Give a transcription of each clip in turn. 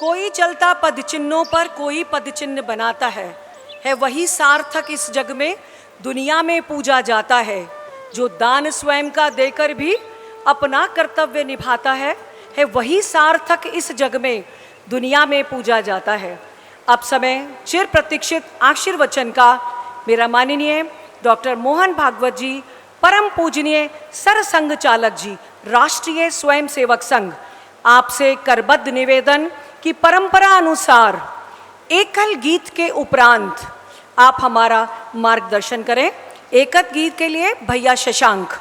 कोई चलता पद चिन्हों पर कोई पद चिन्ह बनाता है वही सार्थक इस जग में दुनिया में पूजा जाता है। जो दान स्वयं का देकर भी अपना कर्तव्य निभाता है वही सार्थक इस जग में दुनिया में पूजा जाता है। अब समय चिर प्रतीक्षित आशीर्वचन का मेरा माननीय डॉक्टर मोहन भागवत जी, परम पूजनीय सरसंघ चालक जी, राष्ट्रीय स्वयं सेवक संघ, आपसे करबद्ध निवेदन कि परंपरा अनुसार एकल गीत के उपरांत आप हमारा मार्गदर्शन करें। एकल गीत के लिए भैया शशांक।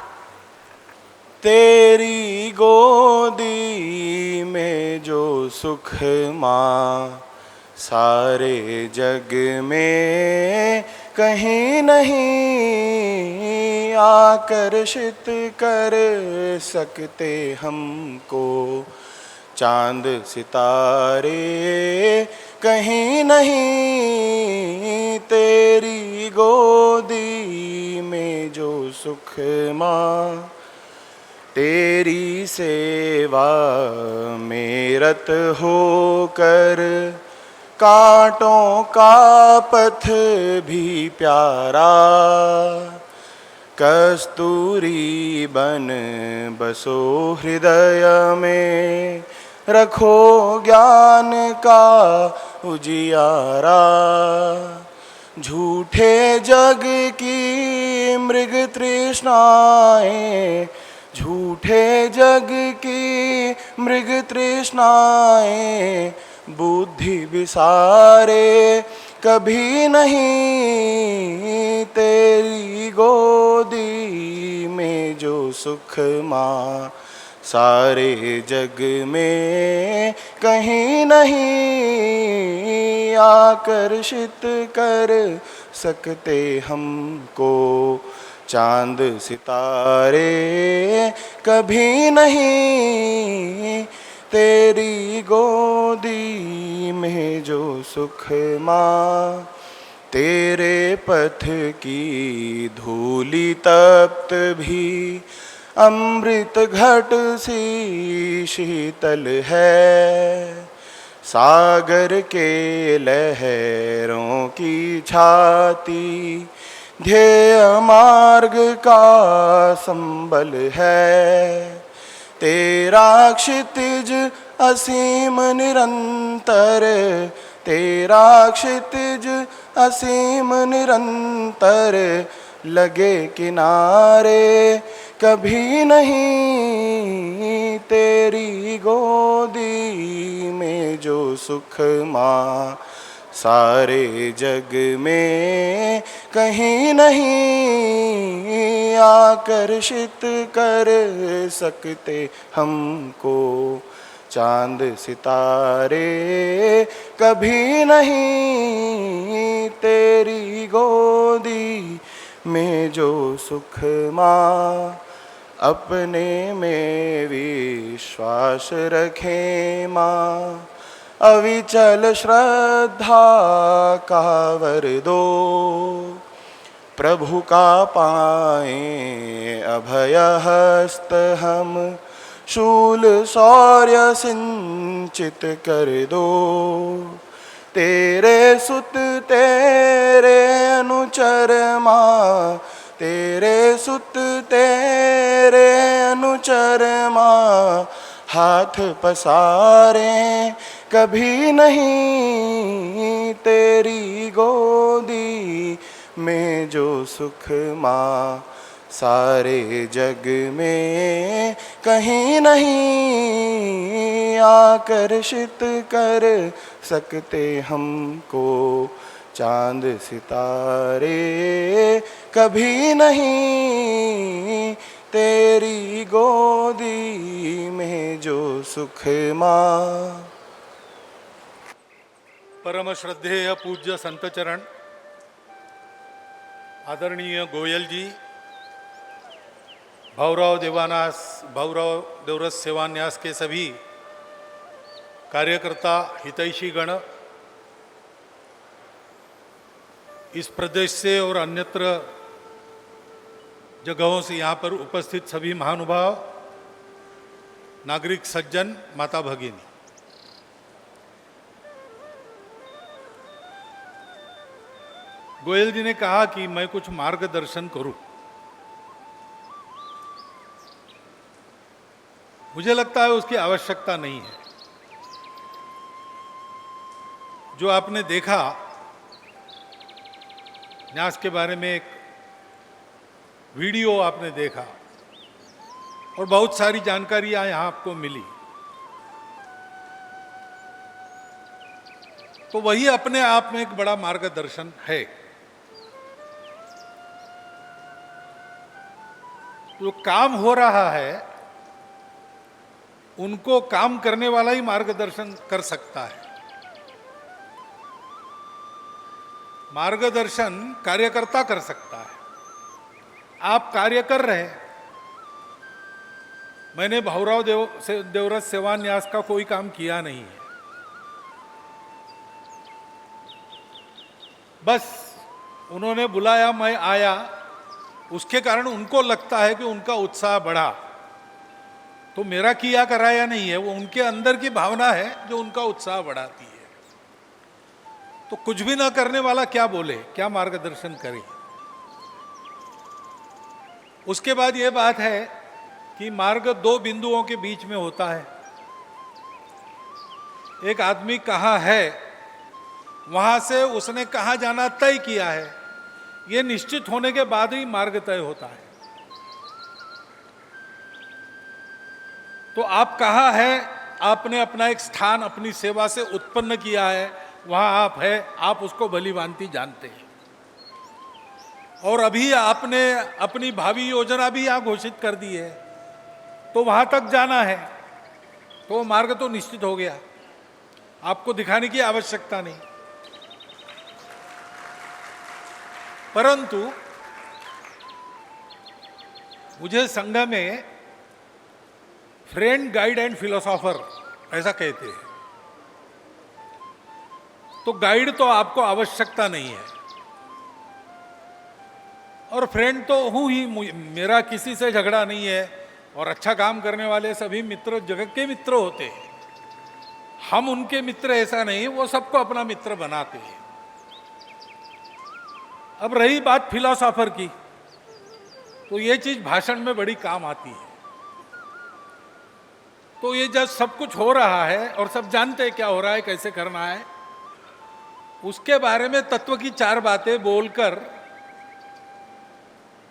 तेरी गोदी में जो सुख माँ सारे जग में कहीं नहीं आकर्षित कर सकते हमको। चांद सितारे कहीं नहीं तेरी गोदी में जो सुख माँ। तेरी सेवा में रत होकर कांटों का पथ भी प्यारा। कस्तूरी बन बसो हृदय में रखो ज्ञान का उजियारा। झूठे जग की मृग तृष्णाएं, झूठे जग की मृग तृष्णाएं बुद्धि विसारे कभी नहीं तेरी गोदी में जो सुख माँ सारे जग में कहीं नहीं आकर्षित कर सकते हमको। चांद सितारे कभी नहीं तेरी गोदी में जो सुख माँ। तेरे पथ की धूलि तप्त भी अमृत घट सी शीतल है। सागर के लहरों की छाती ध्येय मार्ग का संबल है। तेरा क्षितिज असीम निरंतर, तेरा क्षितिज असीम निरंतर लगे किनारे कभी नहीं तेरी गोदी में जो सुख माँ। सारे जग में कहीं नहीं आकर्षित कर सकते हमको। चांद सितारे कभी नहीं तेरी गोदी में जो सुख माँ। अपने में विश्वास रखे माँ, अविचल श्रद्धा का वर दो। प्रभु का पाएं अभय हस्त हम, शूल शौर्य सिंचित कर दो। तेरे सुत तेरे अनुचर माँ, तेरे सुत तेरे अनुचर माँ हाथ पसारे कभी नहीं तेरी गोदी में जो सुख माँ। सारे जग में कहीं नहीं आकर्षित कर सकते हमको। चांद सितारे कभी नहीं तेरी गोदी में जो सुख माँ। परम श्रद्धेय पूज्य संत चरण, आदरणीय गोयल जी, भाऊराव देवरस सेवान्यास के सभी कार्यकर्ता, हितैषी गण, इस प्रदेश से और अन्यत्र जगहों से यहाँ पर उपस्थित सभी महानुभाव, नागरिक सज्जन, माता भगिनी, गोयल जी ने कहा कि मैं कुछ मार्गदर्शन करूं। मुझे लगता है उसकी आवश्यकता नहीं है। जो आपने देखा, न्यास के बारे में एक वीडियो आपने देखा और बहुत सारी जानकारियां यहां आपको मिली, तो वही अपने आप में एक बड़ा मार्गदर्शन है। जो काम हो रहा है उनको काम करने वाला ही मार्गदर्शन कर सकता है। मार्गदर्शन कार्यकर्ता कर सकता है। आप कार्य कर रहे हैं। मैंने भाऊराव देवरस सेवा न्यास का कोई काम किया नहीं है, बस उन्होंने बुलाया, मैं आया, उसके कारण उनको लगता है कि उनका उत्साह बढ़ा, तो मेरा किया कराया नहीं है, वो उनके अंदर की भावना है जो उनका उत्साह बढ़ाती है। तो कुछ भी ना करने वाला क्या बोले, क्या मार्गदर्शन करे। उसके बाद ये बात है कि मार्ग दो बिंदुओं के बीच में होता है। एक आदमी कहाँ है, वहां से उसने कहाँ जाना तय किया है, ये निश्चित होने के बाद ही मार्ग तय होता है। तो आप कहाँ है, आपने अपना एक स्थान अपनी सेवा से उत्पन्न किया है, वहां आप है, आप उसको भली भांति जानते हैं। और अभी आपने अपनी भावी योजना भी यहां घोषित कर दी है, तो वहां तक जाना है, तो मार्ग तो निश्चित हो गया, आपको दिखाने की आवश्यकता नहीं। परंतु मुझे संघ में फ्रेंड, गाइड एंड फिलोसोफर ऐसा कहते हैं। तो गाइड तो आपको आवश्यकता नहीं है, और फ्रेंड तो हूं ही, मेरा किसी से झगड़ा नहीं है, और अच्छा काम करने वाले सभी मित्र जगत के मित्र होते हैं। हम उनके मित्र ऐसा नहीं, वो सबको अपना मित्र बनाते हैं। अब रही बात फिलोसोफर की, तो ये चीज भाषण में बड़ी काम आती है। तो ये जब सब कुछ हो रहा है और सब जानते हैं क्या हो रहा है, कैसे करना है, उसके बारे में तत्व की चार बातें बोलकर,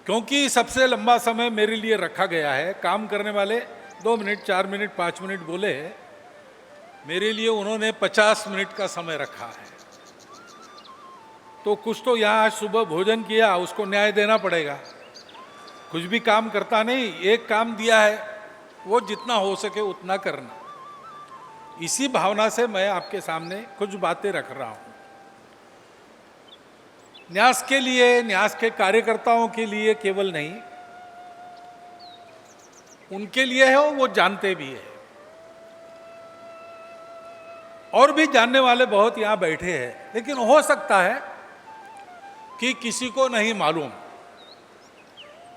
क्योंकि सबसे लंबा समय मेरे लिए रखा गया है, काम करने वाले 2 मिनट, 4 मिनट, 5 मिनट बोले, मेरे लिए उन्होंने 50 मिनट का समय रखा है। तो कुछ तो यहाँ आज सुबह भोजन किया, उसको न्याय देना पड़ेगा। कुछ भी काम करता नहीं, एक काम दिया है, वो जितना हो सके उतना करना। इसी भावना से मैं आपके सामने कुछ बातें रख रहा हूं। न्यास के लिए, न्यास के कार्यकर्ताओं के लिए केवल नहीं, उनके लिए है, वो जानते भी है। और भी जानने वाले बहुत यहां बैठे हैं, लेकिन हो सकता है कि किसी को नहीं मालूम,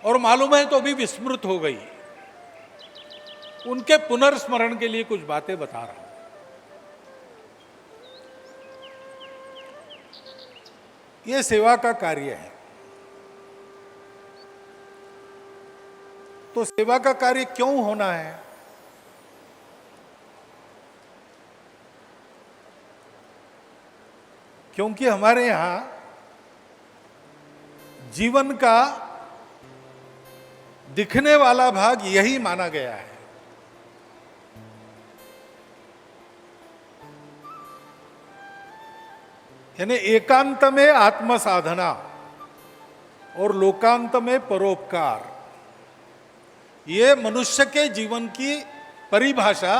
और मालूम है तो भी विस्मृत हो गई। उनके पुनर्स्मरण के लिए कुछ बातें बता रहा हूं। यह सेवा का कार्य है। तो सेवा का कार्य क्यों होना है? क्योंकि हमारे यहां जीवन का दिखने वाला भाग यही माना गया है। यानी एकांत में आत्म साधना और लोकांत में परोपकार, ये मनुष्य के जीवन की परिभाषा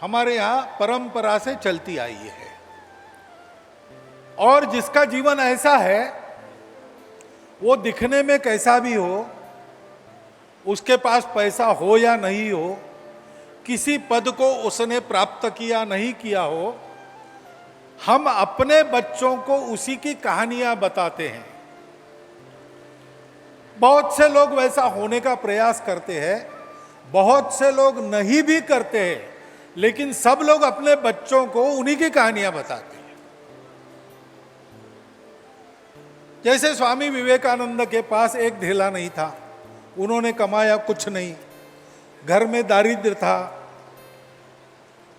हमारे यहां परंपरा से चलती आई है। और जिसका जीवन ऐसा है, वो दिखने में कैसा भी हो, उसके पास पैसा हो या नहीं हो, किसी पद को उसने प्राप्त किया नहीं किया हो, हम अपने बच्चों को उसी की कहानियां बताते हैं। बहुत से लोग वैसा होने का प्रयास करते हैं, बहुत से लोग नहीं भी करते हैं, लेकिन सब लोग अपने बच्चों को उन्हीं की कहानियां बताते हैं। जैसे स्वामी विवेकानंद के पास एक ढेला नहीं था, उन्होंने कमाया कुछ नहीं, घर में दारिद्र्य था।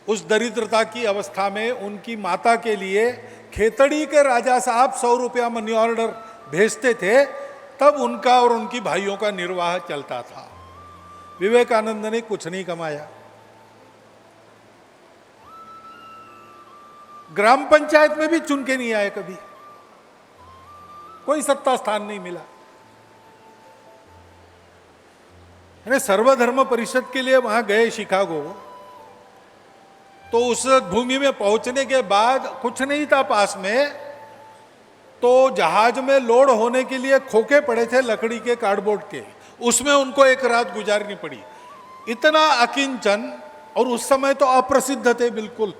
उस दरिद्रता की अवस्था में उनकी माता के लिए खेतड़ी के राजा साहब 100 रुपया मनी ऑर्डर भेजते थे, तब उनका और उनकी भाइयों का निर्वाह चलता था। विवेकानंद ने कुछ नहीं कमाया, ग्राम पंचायत में भी चुन के नहीं आए, कभी कोई सत्ता स्थान नहीं मिला। सर्वधर्म परिषद के लिए वहां गए शिकागो, तो उस भूमि में पहुंचने के बाद कुछ नहीं था पास में, तो जहाज में लोड होने के लिए खोखे पड़े थे लकड़ी के, कार्डबोर्ड के, उसमें उनको एक रात गुजारनी पड़ी। इतना अकिंचन, और उस समय तो अप्रसिद्ध थे बिल्कुल।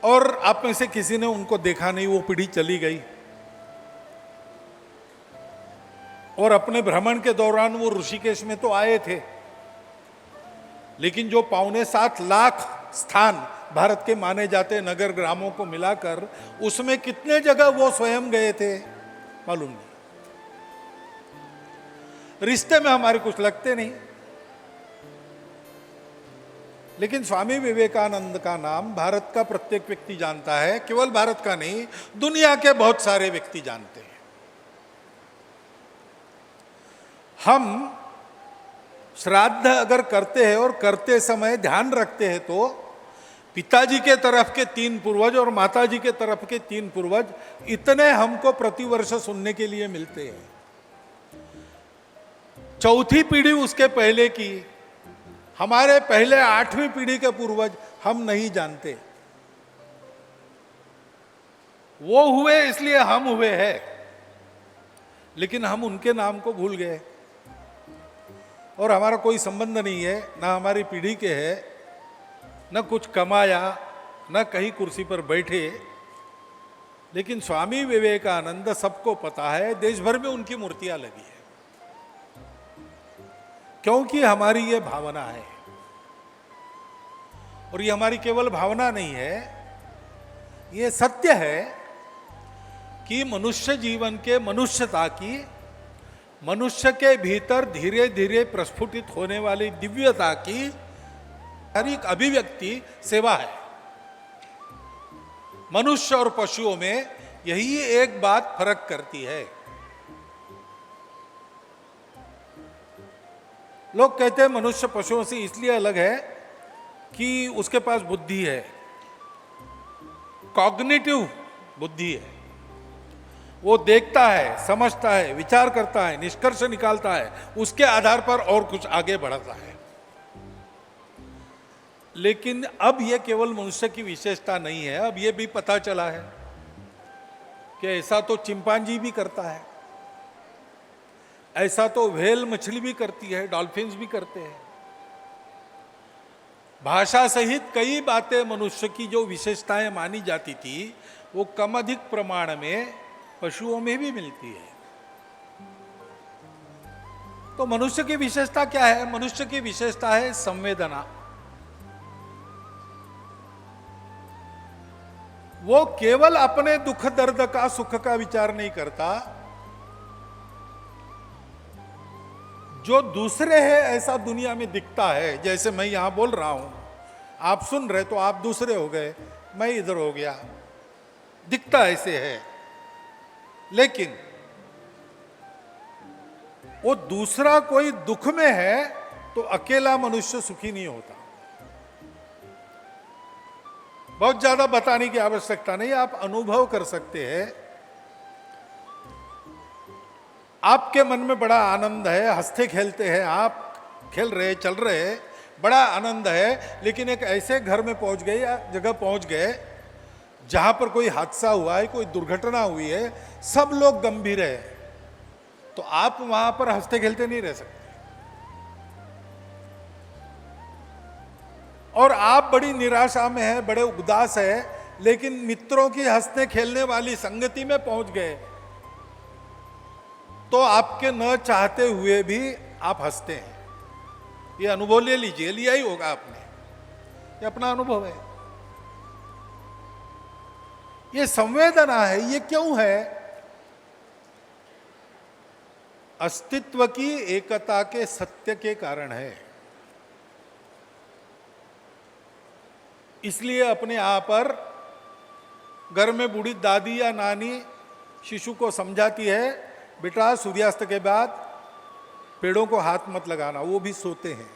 और आप में से किसी ने उनको देखा नहीं, वो पीढ़ी चली गई। और अपने भ्रमण के दौरान वो ऋषिकेश में तो आए थे, लेकिन जो 7.25 लाख स्थान भारत के माने जाते नगर ग्रामों को मिलाकर, उसमें कितने जगह वो स्वयं गए थे मालूम नहीं। रिश्ते में हमारे कुछ लगते नहीं, लेकिन स्वामी विवेकानंद का नाम भारत का प्रत्येक व्यक्ति जानता है। केवल भारत का नहीं, दुनिया के बहुत सारे व्यक्ति जानते हैं। हम श्राद्ध अगर करते हैं और करते समय ध्यान रखते हैं, तो पिताजी के तरफ के 3 पूर्वज और माताजी के तरफ के 3 पूर्वज, इतने हमको प्रतिवर्ष सुनने के लिए मिलते हैं। चौथी पीढ़ी उसके पहले की, हमारे पहले 8वीं पीढ़ी के पूर्वज हम नहीं जानते। वो हुए इसलिए हम हुए हैं, लेकिन हम उनके नाम को भूल गए। और हमारा कोई संबंध नहीं है, ना हमारी पीढ़ी के है, न कुछ कमाया, न कहीं कुर्सी पर बैठे। लेकिन स्वामी विवेकानंद सबको पता है, देश भर में उनकी मूर्तियां लगी है, क्योंकि हमारी ये भावना है। और ये हमारी केवल भावना नहीं है, ये सत्य है कि मनुष्य जीवन के मनुष्यता की, मनुष्य के भीतर धीरे धीरे प्रस्फुटित होने वाली दिव्यता की हर एक अभिव्यक्ति सेवा है। मनुष्य और पशुओं में यही एक बात फर्क करती है। लोग कहते हैं मनुष्य पशुओं से इसलिए अलग है कि उसके पास बुद्धि है, कॉग्निटिव बुद्धि है। वो देखता है, समझता है, विचार करता है, निष्कर्ष निकालता है, उसके आधार पर और कुछ आगे बढ़ता है। लेकिन अब यह केवल मनुष्य की विशेषता नहीं है, अब यह भी पता चला है कि ऐसा तो चिंपांजी भी करता है, ऐसा तो व्हेल मछली भी करती है, डॉल्फिन्स भी करते हैं। भाषा सहित कई बातें मनुष्य की जो विशेषताएं मानी जाती थी, वो कम अधिक प्रमाण में पशुओं में भी मिलती है। तो मनुष्य की विशेषता क्या है? मनुष्य की विशेषता है संवेदना। वो केवल अपने दुख दर्द का, सुख का विचार नहीं करता, जो दूसरे है ऐसा दुनिया में दिखता है। जैसे मैं यहां बोल रहा हूं, आप सुन रहे, तो आप दूसरे हो गए, मैं इधर हो गया, दिखता ऐसे है। लेकिन वो दूसरा कोई दुख में है तो अकेला मनुष्य सुखी नहीं होता। बहुत ज्यादा बताने की आवश्यकता नहीं, आप अनुभव कर सकते हैं। आपके मन में बड़ा आनंद है, हंसते खेलते हैं, आप खेल रहे, चल रहे, बड़ा आनंद है। लेकिन एक ऐसे घर में पहुंच गए या जगह पहुंच गए जहां पर कोई हादसा हुआ है, कोई दुर्घटना हुई है, सब लोग गंभीर है, तो आप वहां पर हंसते खेलते नहीं रह सकते। और आप बड़ी निराशा में हैं, बड़े उदास है, लेकिन मित्रों की हंसने खेलने वाली संगति में पहुंच गए, तो आपके न चाहते हुए भी आप हंसते हैं। ये अनुभव ले लीजिए, लिया ही होगा आपने, ये अपना अनुभव है। ये संवेदना है, ये क्यों है? अस्तित्व की एकता के सत्य के कारण है। इसलिए अपने आप पर घर में बूढ़ी दादी या नानी शिशु को समझाती है, बेटा सूर्यास्त के बाद पेड़ों को हाथ मत लगाना, वो भी सोते हैं।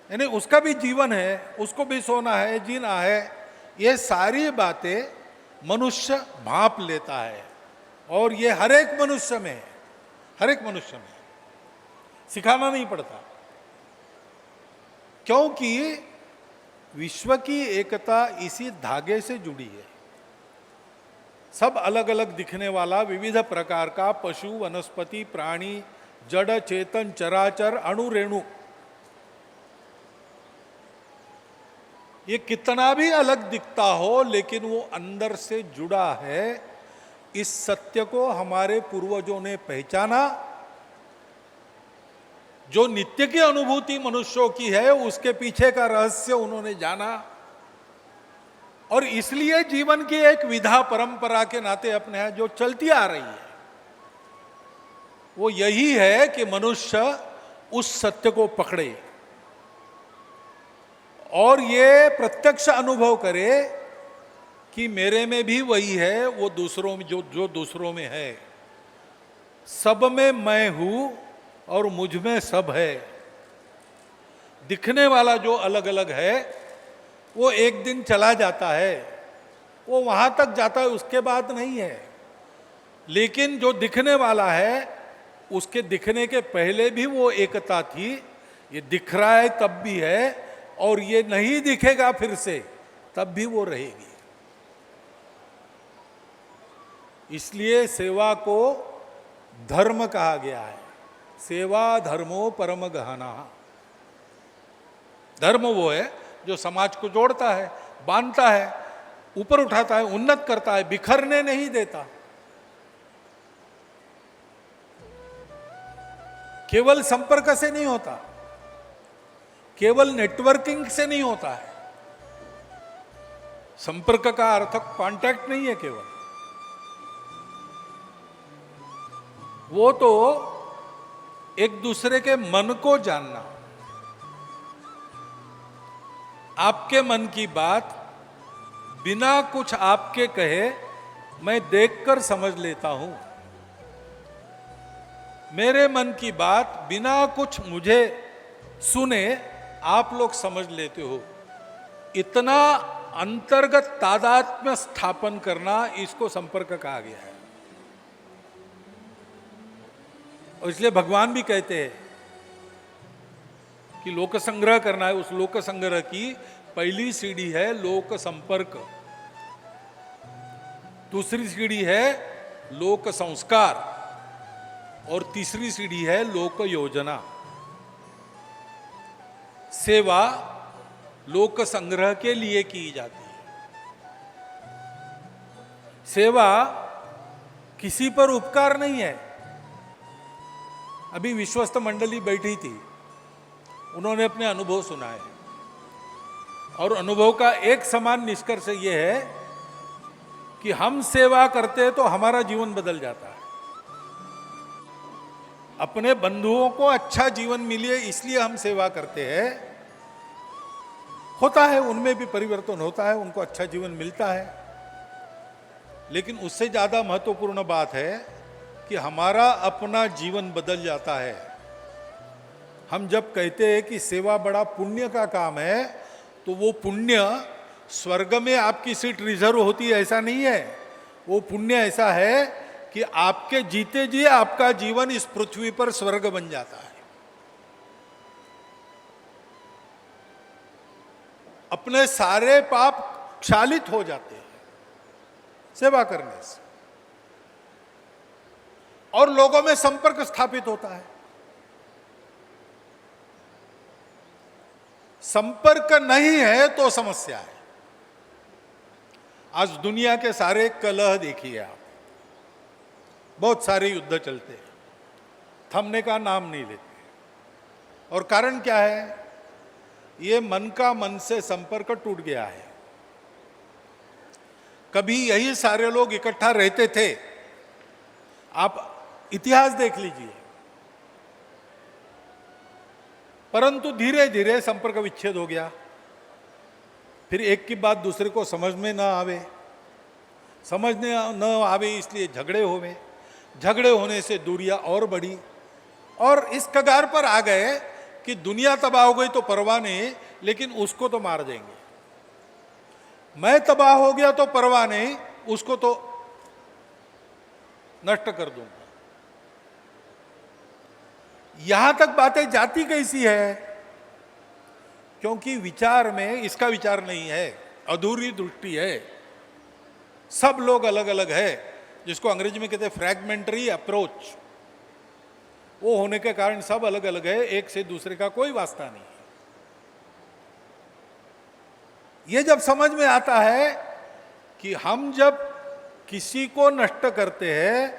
यानी उसका भी जीवन है, उसको भी सोना है, जीना है। ये सारी बातें मनुष्य भांप लेता है और ये हर एक मनुष्य में है, हर एक मनुष्य में। सिखाना नहीं पड़ता, क्योंकि विश्व की एकता इसी धागे से जुड़ी है। सब अलग अलग दिखने वाला विविध प्रकार का पशु, वनस्पति, प्राणी, जड़, चेतन, चराचर, अणु, रेणु, ये कितना भी अलग दिखता हो लेकिन वो अंदर से जुड़ा है। इस सत्य को हमारे पूर्वजों ने पहचाना। जो नित्य की अनुभूति मनुष्यों की है उसके पीछे का रहस्य उन्होंने जाना और इसलिए जीवन की एक विधा परंपरा के नाते अपने यहाँ जो चलती आ रही है वो यही है कि मनुष्य उस सत्य को पकड़े और ये प्रत्यक्ष अनुभव करे कि मेरे में भी वही है, वो दूसरों में जो दूसरों में है। सब में मैं हूं और मुझ में सब है। दिखने वाला जो अलग अलग है वो एक दिन चला जाता है, वो वहां तक जाता है, उसके बाद नहीं है। लेकिन जो दिखने वाला है उसके दिखने के पहले भी वो एकता थी। ये दिख रहा है तब भी है और ये नहीं दिखेगा फिर से तब भी वो रहेगी। इसलिए सेवा को धर्म कहा गया है। सेवा धर्मो परम गहना। धर्म वो है जो समाज को जोड़ता है, बांधता है, ऊपर उठाता है, उन्नत करता है, बिखरने नहीं देता। केवल संपर्क से नहीं होता, केवल नेटवर्किंग से नहीं होता है। संपर्क का अर्थ कांटेक्ट नहीं है केवल, वो तो एक दूसरे के मन को जानना। आपके मन की बात बिना कुछ आपके कहे मैं देखकर समझ लेता हूं। मेरे मन की बात बिना कुछ मुझे सुने आप लोग समझ लेते हो। इतना अंतर्गत तादात्म्य स्थापन करना, इसको संपर्क कहा गया है। और इसलिए भगवान भी कहते हैं कि लोक संग्रह करना है। उस लोक संग्रह की पहली सीढ़ी है लोक संपर्क, दूसरी सीढ़ी है लोक संस्कार और तीसरी सीढ़ी है लोक योजना। सेवा लोक संग्रह के लिए की जाती है। सेवा किसी पर उपकार नहीं है। अभी विश्वस्त मंडली बैठी थी, उन्होंने अपने अनुभव सुनाए और अनुभव का एक समान निष्कर्ष यह है कि हम सेवा करते हैं तो हमारा जीवन बदल जाता है। अपने बंधुओं को अच्छा जीवन मिले इसलिए हम सेवा करते हैं। होता है, उनमें भी परिवर्तन होता है, उनको अच्छा जीवन मिलता है। लेकिन उससे ज्यादा महत्वपूर्ण बात है कि हमारा अपना जीवन बदल जाता है। हम जब कहते हैं कि सेवा बड़ा पुण्य का काम है तो वो पुण्य स्वर्ग में आपकी सीट रिजर्व होती है ऐसा नहीं है। वो पुण्य ऐसा है कि आपके जीते जी आपका जीवन इस पृथ्वी पर स्वर्ग बन जाता है। अपने सारे पाप क्षालित हो जाते हैं सेवा करने से और लोगों में संपर्क स्थापित होता है। संपर्क नहीं है तो समस्या है। आज दुनिया के सारे कलह देखिए आप, बहुत सारे युद्ध चलते हैं, थमने का नाम नहीं लेते। और कारण क्या है? ये मन का मन से संपर्क टूट गया है। कभी यही सारे लोग इकट्ठा रहते थे। आप इतिहास देख लीजिए। परंतु धीरे धीरे संपर्क विच्छेद हो गया। फिर एक की बात दूसरे को समझ में न आवे, समझने न आवे इसलिए झगड़े होवे, झगड़े होने से दूरियां और बढ़ी और इस कगार पर आ गए कि दुनिया तबाह हो गई तो परवाह नहीं, लेकिन उसको तो मार देंगे। मैं तबाह हो गया तो परवाह नहीं, उसको तो नष्ट कर दूंगा। यहां तक बातें जाती कैसी है? क्योंकि विचार में इसका विचार नहीं है, अधूरी दृष्टि है। सब लोग अलग अलग है, जिसको अंग्रेजी में कहते हैं फ्रैगमेंटरी अप्रोच। वो होने के कारण सब अलग अलग है, एक से दूसरे का कोई वास्ता नहीं है। ये जब समझ में आता है कि हम जब किसी को नष्ट करते हैं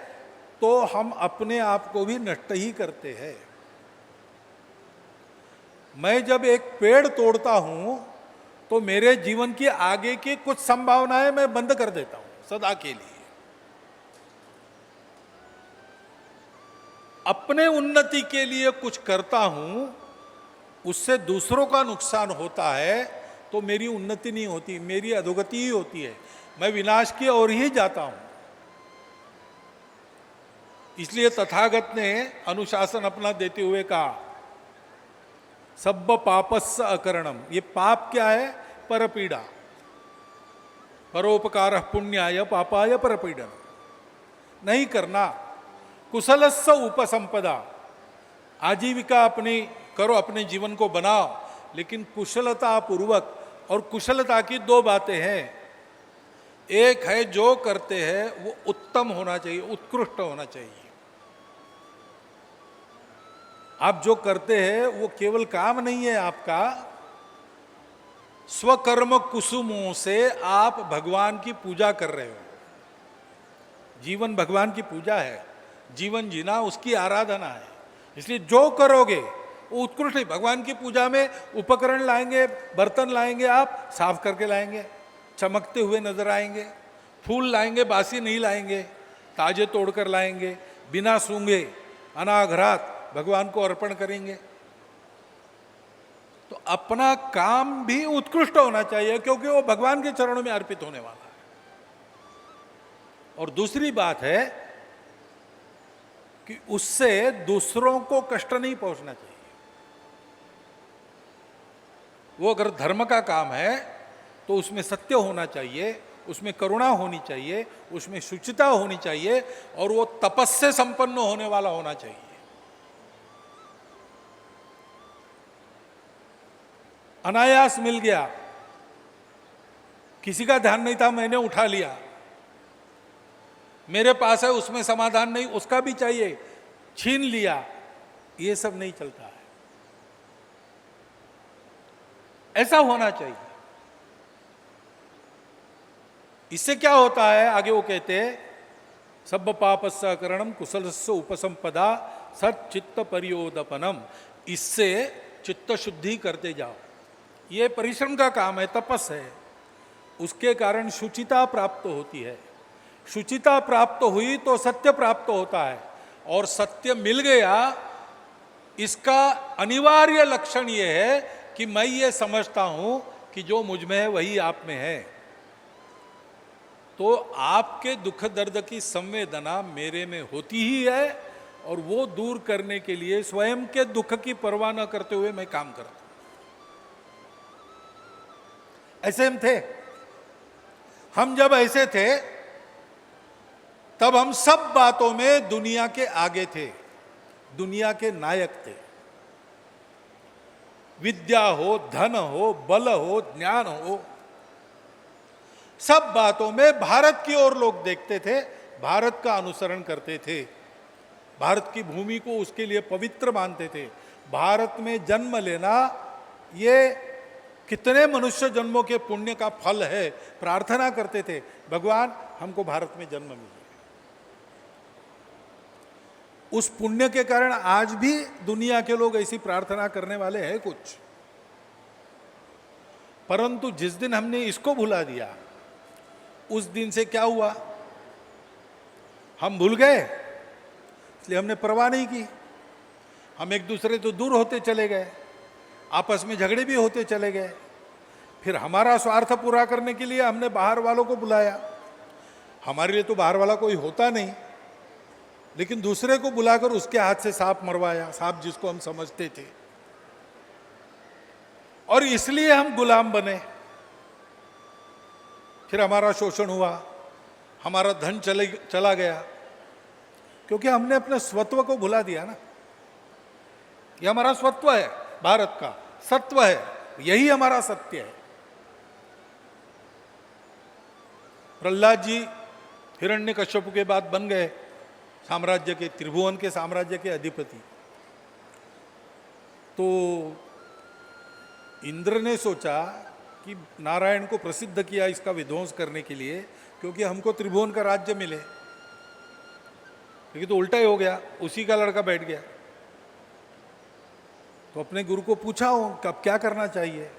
तो हम अपने आप को भी नष्ट ही करते हैं। मैं जब एक पेड़ तोड़ता हूं तो मेरे जीवन की आगे की कुछ संभावनाएं मैं बंद कर देता हूं सदा के लिए। अपने उन्नति के लिए कुछ करता हूं, उससे दूसरों का नुकसान होता है तो मेरी उन्नति नहीं होती, मेरी अधोगति ही होती है, मैं विनाश की ओर ही जाता हूं। इसलिए तथागत ने अनुशासन अपना देते हुए कहा, सब्ब पापस्स अकरणम। ये पाप क्या है? परपीड़ा। परोपकार पुण्याय पापाय परपीड़न। नहीं करना। कुशलस्स उपसंपदा। आजीविका अपनी करो, अपने जीवन को बनाओ, लेकिन कुशलता पूर्वक। और कुशलता की दो बातें हैं। एक है जो करते हैं वो उत्तम होना चाहिए, उत्कृष्ट होना चाहिए। आप जो करते हैं वो केवल काम नहीं है आपका, स्वकर्म कुसुमों से आप भगवान की पूजा कर रहे हो। जीवन भगवान की पूजा है, जीवन जीना उसकी आराधना है। इसलिए जो करोगे वो उत्कृष्ट है। भगवान की पूजा में उपकरण लाएंगे, बर्तन लाएंगे, आप साफ करके लाएंगे, चमकते हुए नजर आएंगे। फूल लाएंगे, बासी नहीं लाएंगे, ताजे तोड़कर लाएंगे, बिना सूंघे अनाघरात भगवान को अर्पण करेंगे। तो अपना काम भी उत्कृष्ट होना चाहिए, क्योंकि वो भगवान के चरणों में अर्पित होने वाला है। और दूसरी बात है कि उससे दूसरों को कष्ट नहीं पहुंचना चाहिए। वो अगर धर्म का काम है तो उसमें सत्य होना चाहिए, उसमें करुणा होनी चाहिए, उसमें शुचिता होनी चाहिए, और वो तपस्या संपन्न होने वाला होना चाहिए। अनायास मिल गया, किसी का ध्यान नहीं था, मैंने उठा लिया, मेरे पास है, उसमें समाधान नहीं, उसका भी चाहिए, छीन लिया, ये सब नहीं चलता है। ऐसा होना चाहिए। इससे क्या होता है? आगे वो कहते हैं, सब्ब पापस्य अकरणम कुशलस्य उपसंपदा सच्चित्त परियोदपनम। इससे चित्त शुद्धि करते जाओ। ये परिश्रम का काम है, तपस है। उसके कारण शुचिता प्राप्त होती है। शुचिता प्राप्त हुई तो सत्य प्राप्त होता है, और सत्य मिल गया, इसका अनिवार्य लक्षण ये है कि मैं ये समझता हूं कि जो मुझ में है वही आप में है। तो आपके दुख दर्द की संवेदना मेरे में होती ही है, और वो दूर करने के लिए स्वयं के दुख की परवाह न करते हुए मैं काम करता हूं। ऐसे हम थे। हम जब ऐसे थे तब हम सब बातों में दुनिया के आगे थे, दुनिया के नायक थे। विद्या हो, धन हो, बल हो, ज्ञान हो, सब बातों में भारत की ओर लोग देखते थे, भारत का अनुसरण करते थे, भारत की भूमि को उसके लिए पवित्र मानते थे। भारत में जन्म लेना ये कितने मनुष्य जन्मों के पुण्य का फल है, प्रार्थना करते थे, भगवान हमको भारत में जन्म मिले। उस पुण्य के कारण आज भी दुनिया के लोग ऐसी प्रार्थना करने वाले हैं कुछ। परंतु जिस दिन हमने इसको भुला दिया, उस दिन से क्या हुआ, हम भूल गए, इसलिए हमने परवाह नहीं की। हम एक दूसरे तो दूर होते चले गए, आपस में झगड़े भी होते चले गए। फिर हमारा स्वार्थ पूरा करने के लिए हमने बाहर वालों को बुलाया। हमारे लिए तो बाहर वाला कोई होता नहीं, लेकिन दूसरे को बुलाकर उसके हाथ से सांप मरवाया, सांप जिसको हम समझते थे। और इसलिए हम गुलाम बने। फिर हमारा शोषण हुआ, हमारा धन चला गया, क्योंकि हमने अपने स्वत्व को भुला दिया ना। ये हमारा स्वत्व है, भारत का सत्व है, यही हमारा सत्य है। प्रहलाद जी हिरण्यकश्यप के बाद बन गए साम्राज्य के, त्रिभुवन के साम्राज्य के अधिपति। तो इंद्र ने सोचा कि नारायण को प्रसिद्ध किया इसका विध्वंस करने के लिए, क्योंकि हमको त्रिभुवन का राज्य मिले। लेकिन तो उल्टा ही हो गया, उसी का लड़का बैठ गया। तो अपने गुरु को पूछा हो कब क्या करना चाहिए।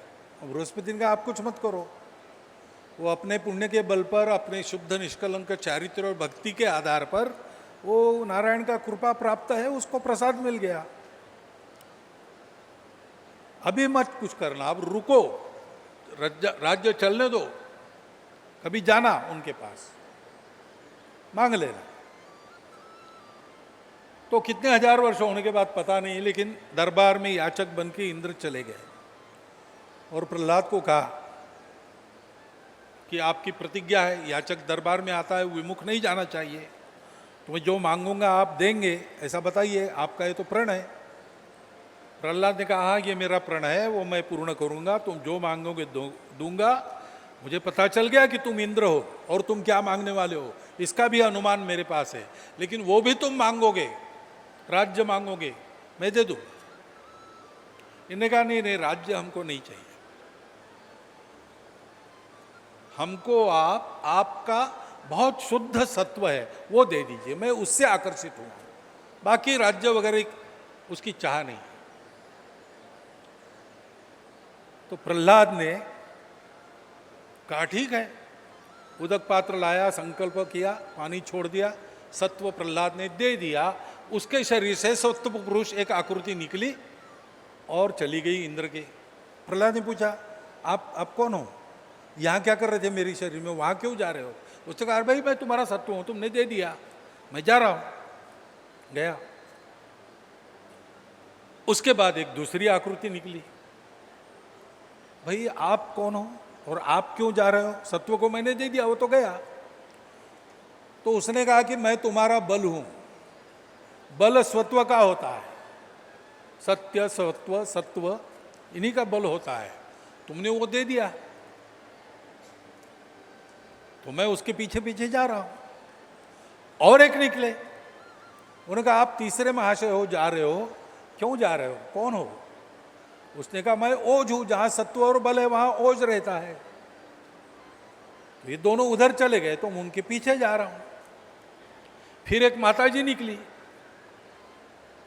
बृहस्पति ने कहा आप कुछ मत करो, वो अपने पुण्य के बल पर, अपने शुद्ध निष्कलंक चारित्र और भक्ति के आधार पर वो नारायण का कृपा प्राप्त है, उसको प्रसाद मिल गया। अभी मत कुछ करना, अब रुको, राज्य चलने दो, कभी जाना उनके पास मांग लेना। तो कितने हजार वर्ष होने के बाद पता नहीं, लेकिन दरबार में याचक बन के इंद्र चले गए और प्रहलाद को कहा कि आपकी प्रतिज्ञा है, याचक दरबार में आता है, विमुख नहीं जाना चाहिए, तुम्हें जो मांगूंगा आप देंगे, ऐसा बताइए, आपका ये तो प्रण है। प्रहलाद ने कहा ये मेरा प्रण है, वो मैं पूर्ण करूंगा, तुम जो मांगोगे दूंगा। मुझे पता चल गया कि तुम इंद्र हो और तुम क्या मांगने वाले हो, इसका भी अनुमान मेरे पास है, लेकिन वो भी तुम मांगोगे, राज्य मांगोगे, मैं दे दूं। इन्होंने कहा नहीं नहीं, राज्य हमको नहीं चाहिए, हमको आपका बहुत शुद्ध सत्व है वो दे दीजिए, मैं उससे आकर्षित हूं, बाकी राज्य वगैरह उसकी चाह नहीं। तो प्रहलाद ने कहा ठीक है, उदक पात्र लाया, संकल्प किया, पानी छोड़ दिया, सत्व प्रहलाद ने दे दिया। उसके शरीर से सत्व पुरुष एक आकृति निकली और चली गई इंद्र के। प्रहलाद ने पूछा आप कौन हो, यहाँ क्या कर रहे थे मेरे शरीर में, वहाँ क्यों जा रहे हो। उसने कहा भाई मैं तुम्हारा सत्व हूँ, तुमने दे दिया, मैं जा रहा हूँ। गया। उसके बाद एक दूसरी आकृति निकली, भाई आप कौन हो और आप क्यों जा रहे हो, सत्व को मैंने दे दिया, वो तो गया। तो उसने कहा कि मैं तुम्हारा बल हूं, बल स्वत्व का होता है, सत्य सत्व सत्व इन्हीं का बल होता है, तुमने वो दे दिया तो मैं उसके पीछे पीछे जा रहा हूं। और एक निकले, उन्होंने कहा आप तीसरे महाशय हो, जा रहे हो, क्यों जा रहे हो, कौन हो। उसने कहा मैं ओज हूं, जहां सत्व और बल है वहां ओज रहता है। तो ये दोनों उधर चले गए तो मैं उनके पीछे जा रहा हूं। फिर एक माताजी निकली,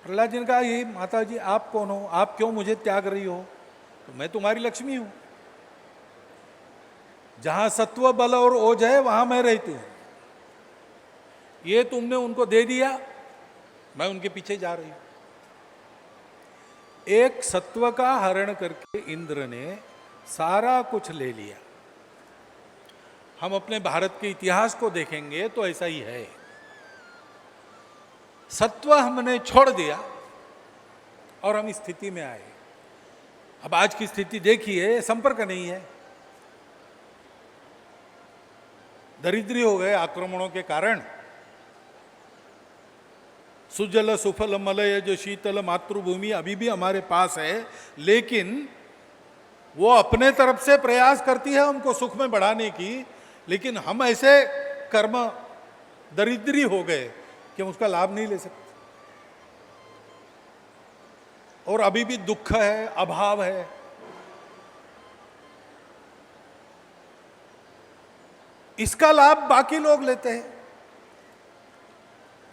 प्रहलाद जी ने कहा ये माताजी आप कौन हो, आप क्यों मुझे त्याग रही हो। तो मैं तुम्हारी लक्ष्मी हूं, जहां सत्व बल और ओज है वहां मैं रहती हूं, ये तुमने उनको दे दिया, मैं उनके पीछे जा रही हूं। एक सत्व का हरण करके इंद्र ने सारा कुछ ले लिया। हम अपने भारत के इतिहास को देखेंगे तो ऐसा ही है, सत्व हमने छोड़ दिया और हम इस स्थिति में आए। अब आज की स्थिति देखिए, संपर्क नहीं है, दरिद्री हो गए आक्रमणों के कारण। सुजल सुफल मलय जो शीतल मातृभूमि अभी भी हमारे पास है, लेकिन वो अपने तरफ से प्रयास करती है हमको सुख में बढ़ाने की, लेकिन हम ऐसे कर्म दरिद्री हो गए कि हम उसका लाभ नहीं ले सकते। और अभी भी दुख है, अभाव है। इसका लाभ बाकी लोग लेते हैं।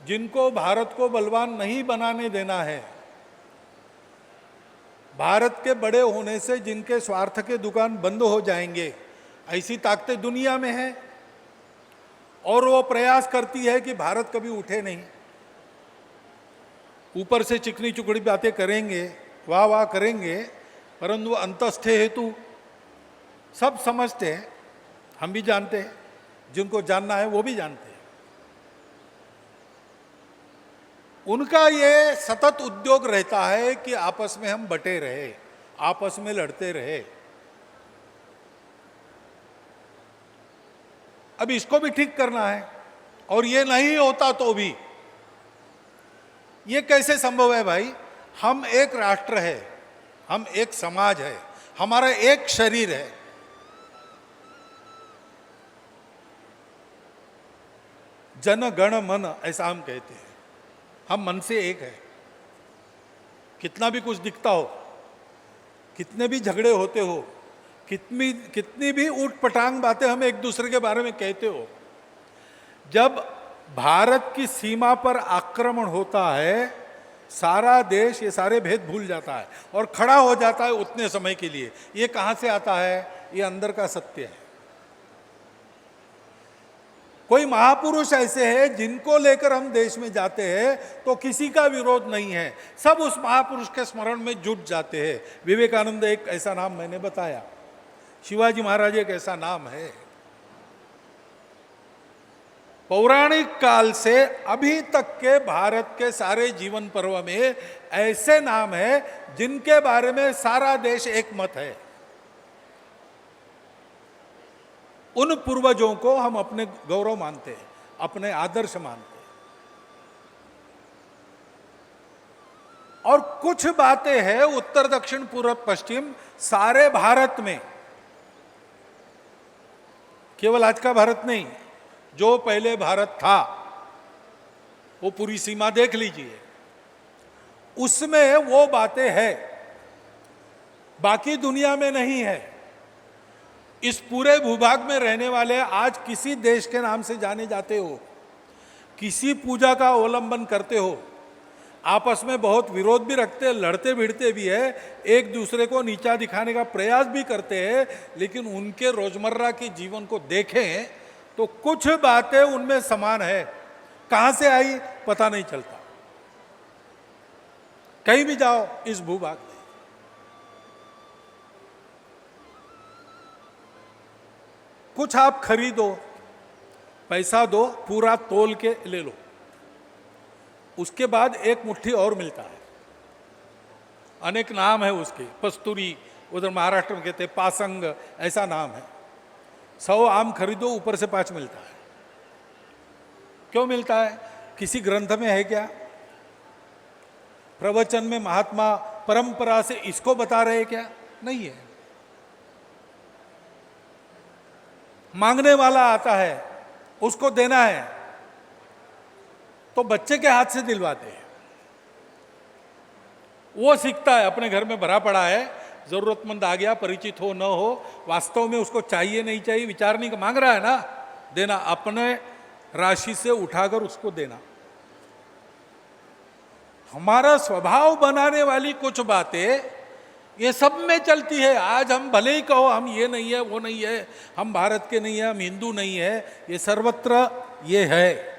जिनको भारत को बलवान नहीं बनाने देना है, भारत के बड़े होने से जिनके स्वार्थ के दुकान बंद हो जाएंगे, ऐसी ताकतें दुनिया में हैं। और वो प्रयास करती है कि भारत कभी उठे नहीं। ऊपर से चिकनी चुकड़ी बातें करेंगे, वाह वाह करेंगे, परंतु अंतस्थे हेतु सब समझते हैं, हम भी जानते हैं, जिनको जानना है वो भी जानते हैं। उनका ये सतत उद्योग रहता है कि आपस में हम बटे रहे, आपस में लड़ते रहे। अब इसको भी ठीक करना है, और ये नहीं होता तो भी ये कैसे संभव है भाई? हम एक राष्ट्र है, हम एक समाज है, हमारा एक शरीर है। जन गण मन ऐसा हम कहते हैं, हम मन से एक है। कितना भी कुछ दिखता हो, कितने भी झगड़े होते हो, कितनी भी ऊट पटांग बातें हम एक दूसरे के बारे में कहते हो, जब भारत की सीमा पर आक्रमण होता है सारा देश ये सारे भेद भूल जाता है और खड़ा हो जाता है उतने समय के लिए। ये कहां से आता है? ये अंदर का सत्य है। कोई महापुरुष ऐसे हैं जिनको लेकर हम देश में जाते हैं तो किसी का विरोध नहीं है, सब उस महापुरुष के स्मरण में जुट जाते हैं। विवेकानंद एक ऐसा नाम मैंने बताया, शिवाजी महाराज एक ऐसा नाम है। पौराणिक काल से अभी तक के भारत के सारे जीवन पर्व में ऐसे नाम है जिनके बारे में सारा देश एक मत है। उन पूर्वजों को हम अपने गौरव मानते हैं, अपने आदर्श मानते हैं। और कुछ बातें हैं उत्तर दक्षिण पूर्व पश्चिम सारे भारत में, केवल आज का भारत नहीं, जो पहले भारत था वो पूरी सीमा देख लीजिए, उसमें वो बातें हैं, बाकी दुनिया में नहीं है। इस पूरे भूभाग में रहने वाले आज किसी देश के नाम से जाने जाते हो, किसी पूजा का अवलंबन करते हो, आपस में बहुत विरोध भी रखते हैं, लड़ते भिड़ते भी है, एक दूसरे को नीचा दिखाने का प्रयास भी करते हैं, लेकिन उनके रोजमर्रा के जीवन को देखें तो कुछ बातें उनमें समान है। कहां से आई पता नहीं चलता, कहीं भी जाओ इस भूभाग में। कुछ आप खरीदो, पैसा दो, पूरा तोल के ले लो, उसके बाद एक मुट्ठी और मिलता है। अनेक नाम है उसके, पस्तूरी, उधर महाराष्ट्र में कहते हैं पासंग, ऐसा नाम है। 100 आम खरीदो, ऊपर से 5 मिलता है। क्यों मिलता है? किसी ग्रंथ में है क्या? प्रवचन में महात्मा परंपरा से इसको बता रहे क्या? नहीं है। मांगने वाला आता है, उसको देना है, तो बच्चे के हाथ से दिलवाते हैं। वो सीखता है, अपने घर में भरा पड़ा है, जरूरतमंद आ गया, परिचित हो न हो, वास्तव में उसको चाहिए नहीं चाहिए विचार नहीं, मांग रहा है ना, देना, अपने राशि से उठाकर उसको देना। हमारा स्वभाव बनाने वाली कुछ बातें ये सब में चलती है। आज हम भले ही कहो हम ये नहीं है, वो नहीं है, हम भारत के नहीं है, हम हिंदू नहीं है, ये सर्वत्र ये है।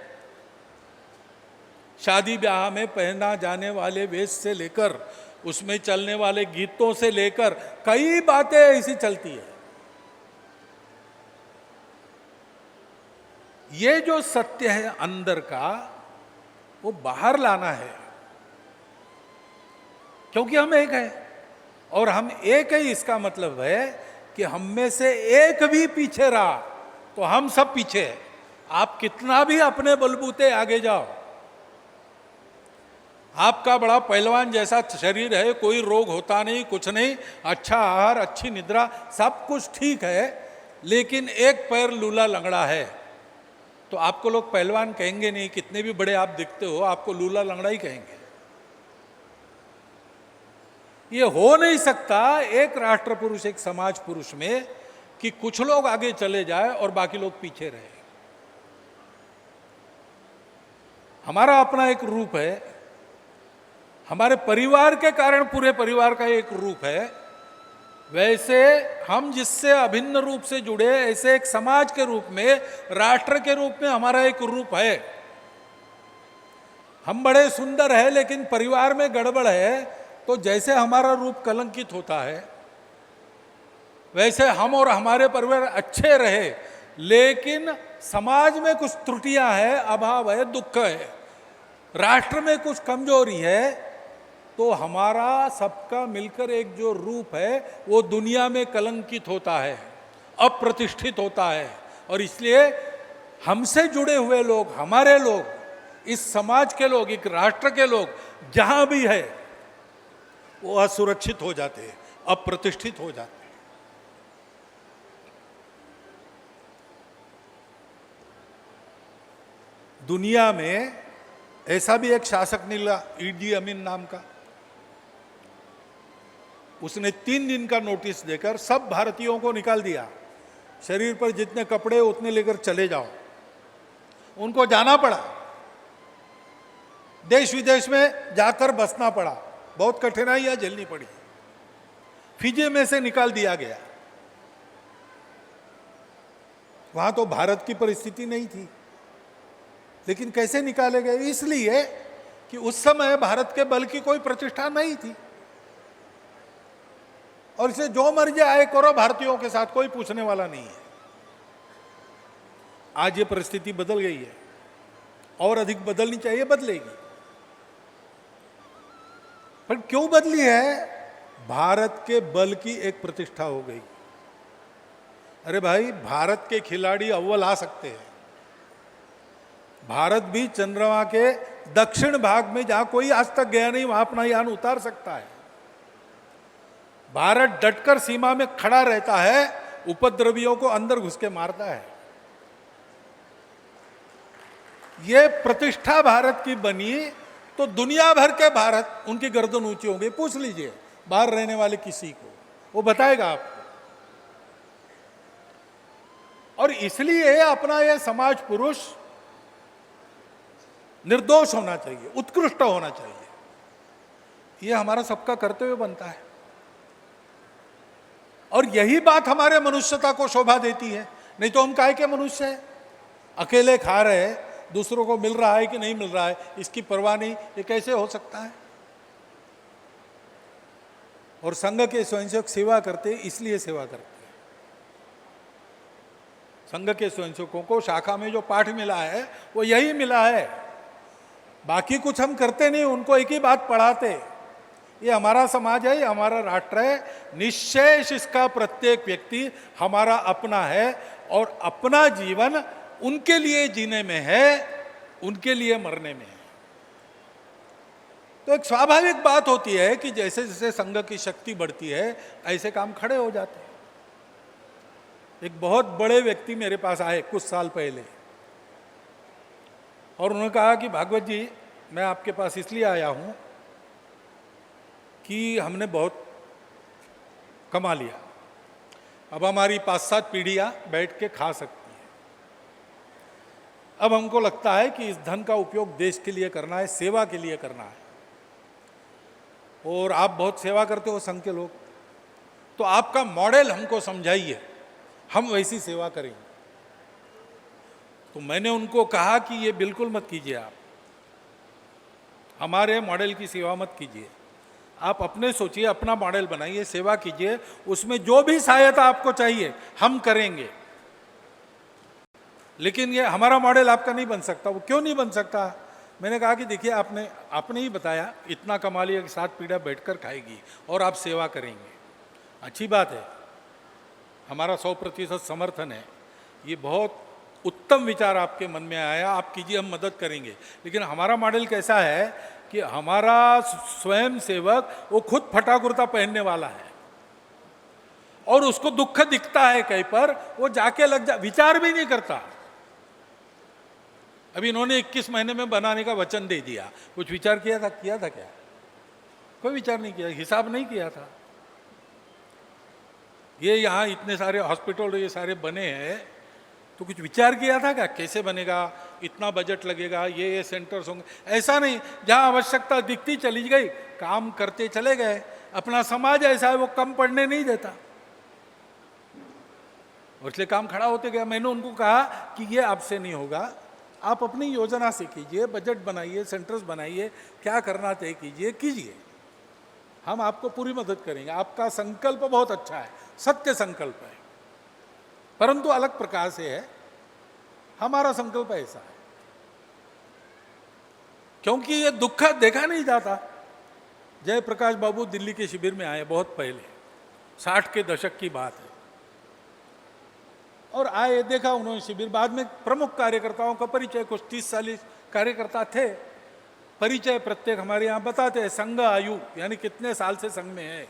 शादी ब्याह में पहना जाने वाले वेश से लेकर उसमें चलने वाले गीतों से लेकर कई बातें ऐसी चलती है। ये जो सत्य है अंदर का, वो बाहर लाना है, क्योंकि हम एक है और हम एक है। इसका मतलब है कि हम में से एक भी पीछे रहा तो हम सब पीछे हैं। आप कितना भी अपने बलबूते आगे जाओ, आपका बड़ा पहलवान जैसा शरीर है, कोई रोग होता नहीं, कुछ नहीं, अच्छा आहार, अच्छी निद्रा, सब कुछ ठीक है, लेकिन एक पैर लूला लंगड़ा है तो आपको लोग पहलवान कहेंगे नहीं। कितने भी बड़े आप दिखते हो, आपको लूला लंगड़ा ही कहेंगे। ये हो नहीं सकता एक राष्ट्र पुरुष, एक समाज पुरुष में, कि कुछ लोग आगे चले जाए और बाकी लोग पीछे रहे। हमारा अपना एक रूप है, हमारे परिवार के कारण पूरे परिवार का एक रूप है, वैसे हम जिससे अभिन्न रूप से जुड़े, ऐसे एक समाज के रूप में, राष्ट्र के रूप में हमारा एक रूप है। हम बड़े सुंदर है, लेकिन परिवार में गड़बड़ है तो जैसे हमारा रूप कलंकित होता है, वैसे हम और हमारे परिवार अच्छे रहे लेकिन समाज में कुछ त्रुटियां हैं, अभाव है, दुख है, राष्ट्र में कुछ कमजोरी है, तो हमारा सबका मिलकर एक जो रूप है वो दुनिया में कलंकित होता है, अप्रतिष्ठित होता है। और इसलिए हमसे जुड़े हुए लोग, हमारे लोग, इस समाज के लोग, एक राष्ट्र के लोग जहां भी है वो असुरक्षित हो जाते हैं, अप्रतिष्ठित हो जाते हैं। दुनिया में ऐसा भी एक शासक निकला, ईदी अमीन नाम का। उसने 3 दिन का नोटिस देकर सब भारतीयों को निकाल दिया, शरीर पर जितने कपड़े उतने लेकर चले जाओ। उनको जाना पड़ा, देश विदेश में जाकर बसना पड़ा, बहुत कठिनाइयां झेलनी पड़ी। फिजी में से निकाल दिया गया। वहां तो भारत की परिस्थिति नहीं थी, लेकिन कैसे निकाले गए? इसलिए कि उस समय भारत के बल की कोई प्रतिष्ठा नहीं थी, और इसे जो मर्जी आए करो, भारतीयों के साथ कोई पूछने वाला नहीं है। आज ये परिस्थिति बदल गई है, और अधिक बदलनी चाहिए, बदलेगी। पर क्यों बदली है? भारत के बल की एक प्रतिष्ठा हो गई। अरे भाई, भारत के खिलाड़ी अव्वल आ सकते हैं। भारत भी चंद्रमा के दक्षिण भाग में, जहां कोई आज तक गया नहीं, वहां अपना यान उतार सकता है। भारत डटकर सीमा में खड़ा रहता है, उपद्रवियों को अंदर घुस के मारता है। ये प्रतिष्ठा भारत की बनी तो दुनिया भर के भारत, उनकी गर्दन ऊंची होंगी। पूछ लीजिए बाहर रहने वाले किसी को, वो बताएगा आपको। और इसलिए अपना यह समाज पुरुष निर्दोष होना चाहिए, उत्कृष्ट होना चाहिए। यह हमारा सबका कर्तव्य बनता है, और यही बात हमारे मनुष्यता को शोभा देती है। नहीं तो हम काहे के मनुष्य हैं? अकेले खा रहे हैं, दूसरों को मिल रहा है कि नहीं मिल रहा है इसकी परवाह नहीं, ये कैसे हो सकता है? और संघ के स्वयंसेवक सेवा करते, इसलिए सेवा करते हैं। संघ के स्वयंसेवकों को शाखा में जो पाठ मिला है वो यही मिला है, बाकी कुछ हम करते नहीं, उनको एक ही बात पढ़ाते। ये हमारा समाज है, ये हमारा राष्ट्र है, निश्शेष इसका प्रत्येक व्यक्ति हमारा अपना है, और अपना जीवन उनके लिए जीने में है, उनके लिए मरने में है। तो एक स्वाभाविक बात होती है कि जैसे जैसे संघ की शक्ति बढ़ती है, ऐसे काम खड़े हो जाते हैं। एक बहुत बड़े व्यक्ति मेरे पास आए कुछ साल पहले, और उन्होंने कहा कि भागवत जी, मैं आपके पास इसलिए आया हूं कि हमने बहुत कमा लिया, अब हमारी 5-7 पीढ़ियां बैठ के खा सकती हैं। अब हमको लगता है कि इस धन का उपयोग देश के लिए करना है, सेवा के लिए करना है। और आप बहुत सेवा करते हो संघ के लोग, तो आपका मॉडल हमको समझाइए, हम वैसी सेवा करेंगे। तो मैंने उनको कहा कि ये बिल्कुल मत कीजिए, आप हमारे मॉडल की सेवा मत कीजिए, आप अपने सोचिए, अपना मॉडल बनाइए, सेवा कीजिए, उसमें जो भी सहायता आपको चाहिए हम करेंगे। लेकिन ये हमारा मॉडल आपका नहीं बन सकता। वो क्यों नहीं बन सकता? मैंने कहा कि देखिए, आपने ही बताया इतना कमा लिया कि 7 पीढ़ियां बैठकर खाएगी और आप सेवा करेंगे, अच्छी बात है, हमारा 100% समर्थन है। ये बहुत उत्तम विचार आपके मन में आया, आप कीजिए, हम मदद करेंगे। लेकिन हमारा मॉडल कैसा है कि हमारा स्वयं सेवक वो खुद फटा कुर्ता पहनने वाला है, और उसको दुख दिखता है कहीं पर, वो जाके लग जा, विचार भी नहीं करता। अभी इन्होंने 21 महीने में बनाने का वचन दे दिया, कुछ विचार किया था क्या? कोई विचार नहीं किया, हिसाब नहीं किया था। ये यहाँ इतने सारे हॉस्पिटल ये सारे बने हैं, तो कुछ विचार किया था क्या? कैसे बनेगा, इतना बजट लगेगा, ये सेंटर्स होंगे? ऐसा नहीं, जहाँ आवश्यकता दिखती चली गई, काम करते चले गए। अपना समाज ऐसा है वो कम पढ़ने नहीं देता, और इसलिए काम खड़ा होते गया। मैंने उनको कहा कि ये आपसे नहीं होगा, आप अपनी योजना से कीजिए, बजट बनाइए, सेंटर्स बनाइए, क्या करना तय कीजिए, हम आपको पूरी मदद करेंगे। आपका संकल्प बहुत अच्छा है, सत्य संकल्प है, परंतु अलग प्रकार से है। हमारा संकल्प ऐसा है, क्योंकि ये दुख देखा नहीं जाता। जयप्रकाश बाबू दिल्ली के शिविर में आए बहुत पहले, 60 के दशक की बात है, और आए, देखा उन्होंने शिविर। बाद में प्रमुख कार्यकर्ताओं का परिचय, कुछ 30-40 कार्यकर्ता थे, परिचय प्रत्येक हमारे यहाँ बताते हैं, संघ आयु यानी कितने साल से संघ में है,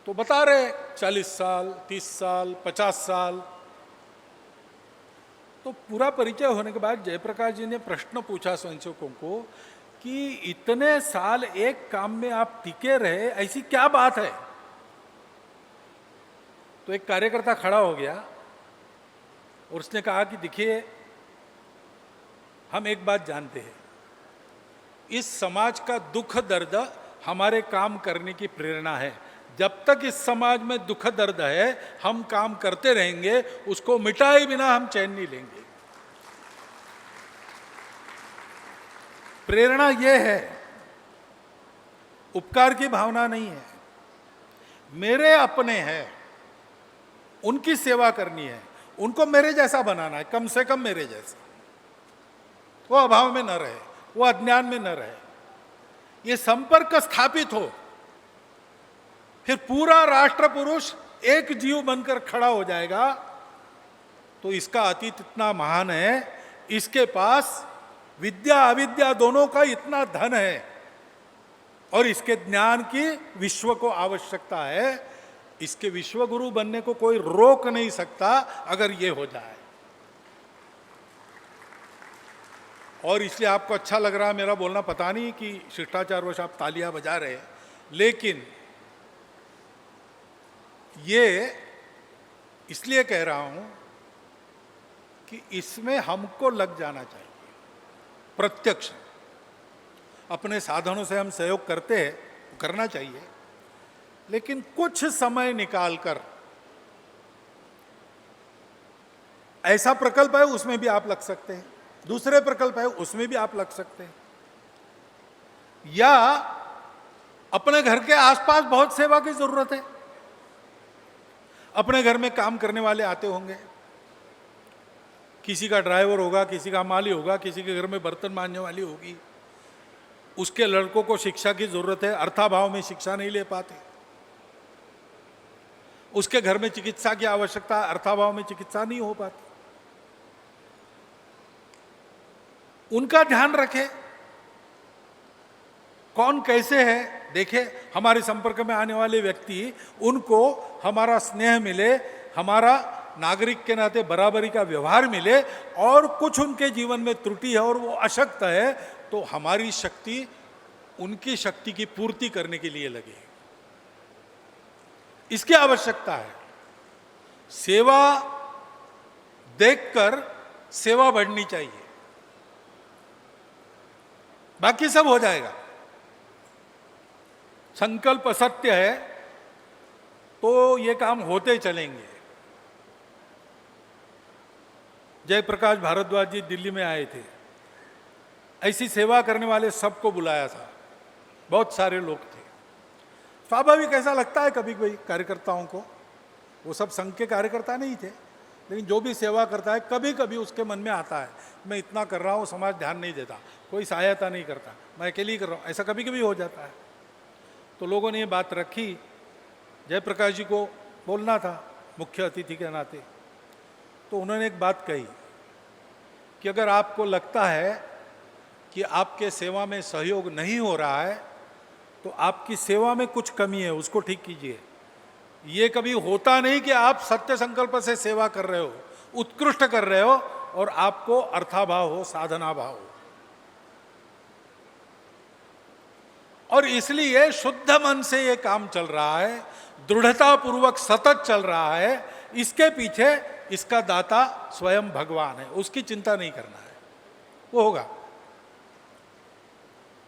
तो बता रहे 40 साल, 30 साल, 50 साल। तो पूरा परिचय होने के बाद जयप्रकाश जी ने प्रश्न पूछा स्वयंसेवकों को कि इतने साल एक काम में आप टिके रहे, ऐसी क्या बात है? तो एक कार्यकर्ता खड़ा हो गया और उसने कहा कि देखिए, हम एक बात जानते हैं, इस समाज का दुख दर्द हमारे काम करने की प्रेरणा है। जब तक इस समाज में दुख दर्द है, हम काम करते रहेंगे, उसको मिटाए बिना हम चैन नहीं लेंगे। प्रेरणा यह है, उपकार की भावना नहीं है। मेरे अपने हैं, उनकी सेवा करनी है, उनको मेरे जैसा बनाना है, कम से कम मेरे जैसा। वो अभाव में न रहे, वो अज्ञान में न रहे, ये संपर्क स्थापित हो, फिर पूरा राष्ट्र पुरुष एक जीव बनकर खड़ा हो जाएगा। तो इसका अतीत इतना महान है, इसके पास विद्या अविद्या दोनों का इतना धन है, और इसके ज्ञान की विश्व को आवश्यकता है। इसके विश्व गुरु बनने को कोई रोक नहीं सकता अगर ये हो जाए। और इसलिए आपको अच्छा लग रहा है मेरा बोलना, पता नहीं कि शिष्टाचारवश आप तालियां बजा रहे हैं, लेकिन ये इसलिए कह रहा हूं कि इसमें हमको लग जाना चाहिए प्रत्यक्ष। अपने साधनों से हम सहयोग करते हैं, करना चाहिए, लेकिन कुछ समय निकालकर ऐसा प्रकल्प है उसमें भी आप लग सकते हैं, दूसरे प्रकल्प है उसमें भी आप लग सकते हैं, या अपने घर के आसपास बहुत सेवा की जरूरत है। अपने घर में काम करने वाले आते होंगे, किसी का ड्राइवर होगा, किसी का माली होगा, किसी के घर में बर्तन मांजने वाली होगी, उसके लड़कों को शिक्षा की जरूरत है, अर्थाभाव में शिक्षा नहीं ले पाते, उसके घर में चिकित्सा की आवश्यकता, अर्थाभाव में चिकित्सा नहीं हो पाती। उनका ध्यान रखें, कौन कैसे है देखे, हमारे संपर्क में आने वाले व्यक्ति, उनको हमारा स्नेह मिले, हमारा नागरिक के नाते बराबरी का व्यवहार मिले, और कुछ उनके जीवन में त्रुटि है और वो अशक्त है, तो हमारी शक्ति उनकी शक्ति की पूर्ति करने के लिए लगे। इसकी आवश्यकता है। सेवा देखकर सेवा बढ़नी चाहिए, बाकी सब हो जाएगा। संकल्प सत्य है तो ये काम होते चलेंगे। जयप्रकाश भारद्वाज जी दिल्ली में आए थे, ऐसी सेवा करने वाले सबको बुलाया था, बहुत सारे लोग थे। स्वाभाविक ऐसा लगता है कभी कभी कार्यकर्ताओं को, वो सब संघ के कार्यकर्ता नहीं थे, लेकिन जो भी सेवा करता है कभी कभी उसके मन में आता है, मैं इतना कर रहा हूँ, समाज ध्यान नहीं देता, कोई सहायता नहीं करता, मैं अकेले ही कर रहा हूँ, ऐसा कभी कभी हो जाता है। तो लोगों ने ये बात रखी, जयप्रकाश जी को बोलना था मुख्य अतिथि के नाते, तो उन्होंने एक बात कही कि अगर आपको लगता है कि आपके सेवा में सहयोग नहीं हो रहा है, तो आपकी सेवा में कुछ कमी है, उसको ठीक कीजिए। ये कभी होता नहीं कि आप सत्य संकल्प से सेवा कर रहे हो, उत्कृष्ट कर रहे हो, और आपको अर्थाभाव हो, साधनाभाव हो। और इसलिए शुद्ध मन से ये काम चल रहा है, दृढ़ता पूर्वक सतत चल रहा है। इसके पीछे इसका दाता स्वयं भगवान है, उसकी चिंता नहीं करना है, वो होगा।